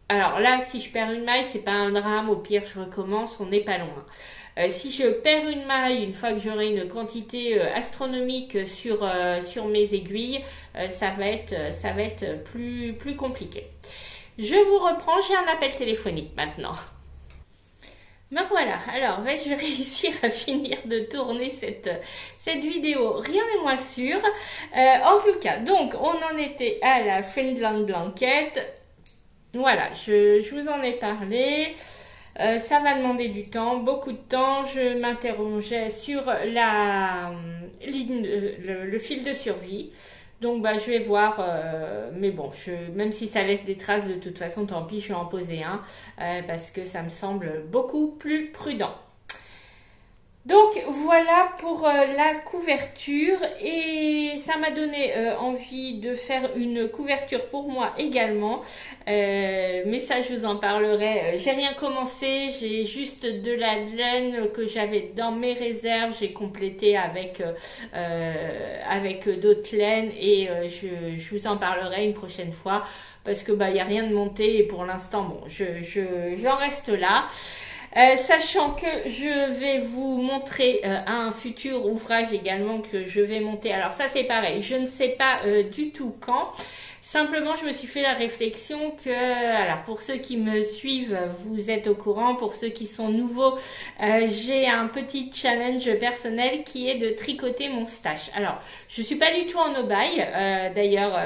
alors là, si je perds une maille, c'est pas un drame, au pire je recommence, on n'est pas loin. Si je perds une maille, une fois que j'aurai une quantité astronomique sur mes aiguilles, ça va être plus compliqué. Je vous reprends, j'ai un appel téléphonique maintenant. Ben voilà, alors je vais réussir à finir de tourner cette vidéo, rien n'est moins sûr. En tout cas, donc on en était à la Friendland Blanket. Voilà, je vous en ai parlé. Ça va demander du temps, beaucoup de temps. Je m'interrogeais sur le fil de survie. Donc je vais voir, mais bon, même si ça laisse des traces, de toute façon, tant pis, je vais en poser un, parce que ça me semble beaucoup plus prudent. Donc voilà pour la couverture, et ça m'a donné envie de faire une couverture pour moi également, mais ça je vous en parlerai. J'ai rien commencé, j'ai juste de la laine que j'avais dans mes réserves, j'ai complété avec d'autres laines, et je vous en parlerai une prochaine fois, parce que y a rien de monté, et pour l'instant bon, j'en reste là. Sachant que je vais vous montrer un futur ouvrage également que je vais monter. Alors ça c'est pareil, je ne sais pas du tout quand. Simplement, je me suis fait la réflexion que, alors pour ceux qui me suivent, vous êtes au courant. Pour ceux qui sont nouveaux, j'ai un petit challenge personnel qui est de tricoter mon stash. Alors, je suis pas du tout en aubaille. D'ailleurs,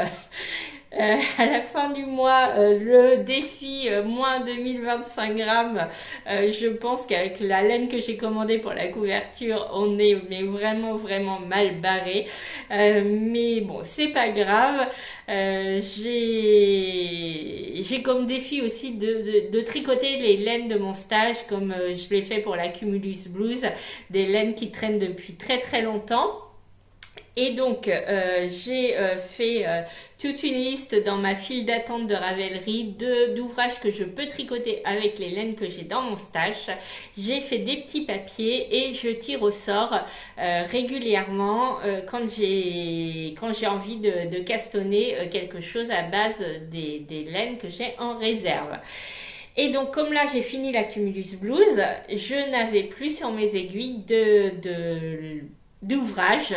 à la fin du mois, le défi moins 2025 grammes, je pense qu'avec la laine que j'ai commandée pour la couverture, on est vraiment mal barré. Mais bon, c'est pas grave. J'ai comme défi aussi de tricoter les laines de mon stage, comme je l'ai fait pour la Cumulus Blues, des laines qui traînent depuis très longtemps. Et donc, j'ai fait toute une liste dans ma file d'attente de Ravelry d'ouvrages que je peux tricoter avec les laines que j'ai dans mon stash. J'ai fait des petits papiers et je tire au sort régulièrement quand j'ai envie de castonner quelque chose à base des laines que j'ai en réserve. Et donc, comme là, j'ai fini la Cumulus Blues, je n'avais plus sur mes aiguilles d'ouvrage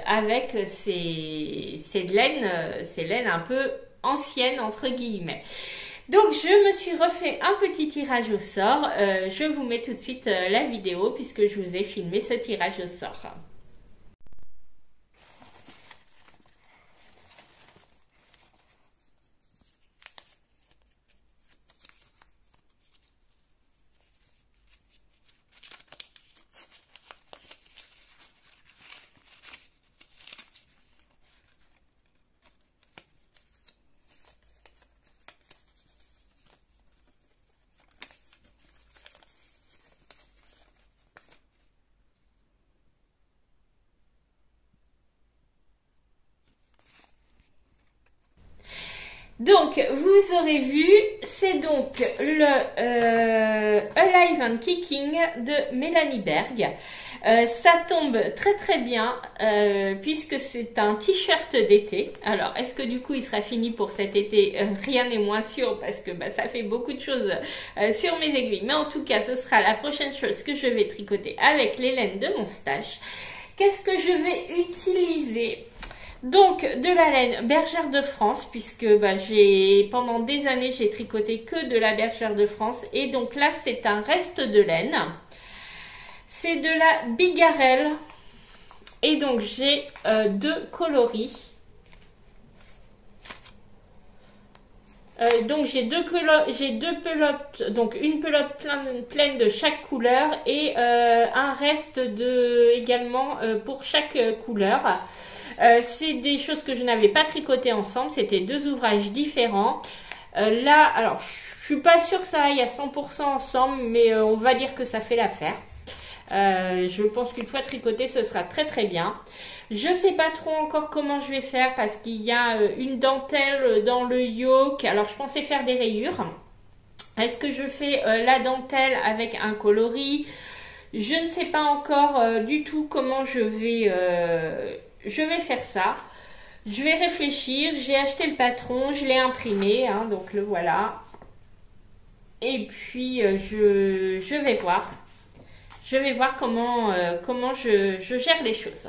avec ces laines un peu anciennes entre guillemets. Donc je me suis refait un petit tirage au sort. Je vous mets tout de suite la vidéo puisque je vous ai filmé ce tirage au sort. Donc, vous aurez vu, c'est donc le Alive and Kicking de Mélanie Berg. Ça tombe très bien puisque c'est un t-shirt d'été. Alors, est-ce que du coup il sera fini pour cet été? Rien n'est moins sûr parce que ça fait beaucoup de choses sur mes aiguilles. Mais en tout cas, ce sera la prochaine chose que je vais tricoter avec les laines de mon stash. Qu'est-ce que je vais utiliser? Donc de la laine Bergère de France, puisque pendant des années j'ai tricoté que de la Bergère de France, et donc là c'est un reste de laine, c'est de la Bigarelle, et donc j'ai deux coloris. Donc j'ai deux pelotes, donc une pelote pleine de chaque couleur et un reste également pour chaque couleur. C'est des choses que je n'avais pas tricotées ensemble, c'était deux ouvrages différents. Là, alors je suis pas sûre que ça aille à 100% ensemble, mais on va dire que ça fait l'affaire. Je pense qu'une fois tricoté, ce sera très très bien. Je sais pas trop encore comment je vais faire parce qu'il y a une dentelle dans le yoke. Alors je pensais faire des rayures. Est-ce que je fais la dentelle avec un coloris? Je ne sais pas encore du tout comment je vais faire ça. Je vais réfléchir. J'ai acheté le patron, je l'ai imprimé, hein, donc le voilà. Et puis je vais voir. Je vais voir comment je gère les choses.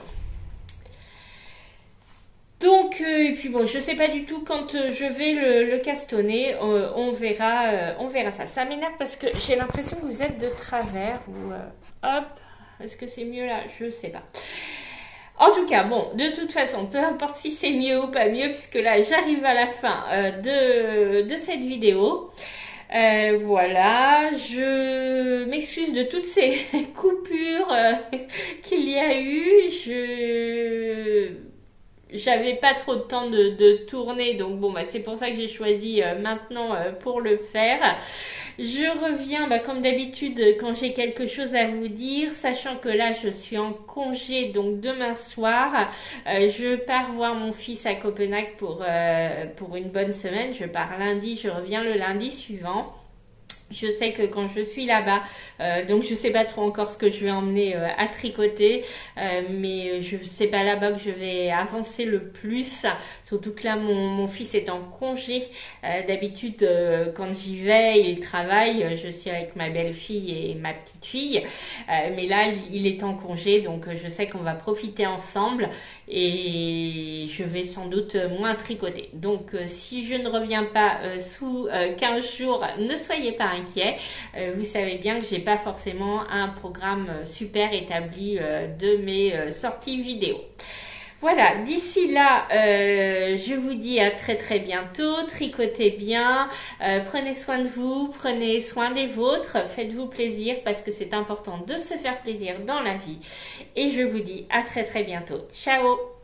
Donc, et puis bon, je sais pas du tout quand je vais le castonner. On verra ça. Ça m'énerve parce que j'ai l'impression que vous êtes de travers ou hop. Est-ce que c'est mieux là? Je sais pas. En tout cas, bon, de toute façon, peu importe si c'est mieux ou pas mieux, puisque là, j'arrive à la fin de cette vidéo. Voilà, je m'excuse de toutes ces coupures qu'il y a eu. J'avais pas trop de temps de tourner, donc bon, bah, c'est pour ça que j'ai choisi maintenant pour le faire. Je reviens, bah, comme d'habitude, quand j'ai quelque chose à vous dire, sachant que là, je suis en congé, donc demain soir, je pars voir mon fils à Copenhague pour une bonne semaine. Je pars lundi, je reviens le lundi suivant. Je sais que quand je suis là-bas, donc je sais pas trop encore ce que je vais emmener à tricoter, mais je sais pas là-bas que je vais avancer le plus, surtout que là mon fils est en congé. D'habitude quand j'y vais, il travaille, je suis avec ma belle-fille et ma petite fille, mais là il est en congé, donc je sais qu'on va profiter ensemble et je vais sans doute moins tricoter. Donc si je ne reviens pas sous 15 jours, ne soyez pas inquiets. Vous savez bien que j'ai pas forcément un programme super établi de mes sorties vidéo. Voilà, d'ici là, je vous dis à très très bientôt. Tricotez bien, prenez soin de vous, prenez soin des vôtres, faites-vous plaisir parce que c'est important de se faire plaisir dans la vie. Et je vous dis à très très bientôt. Ciao!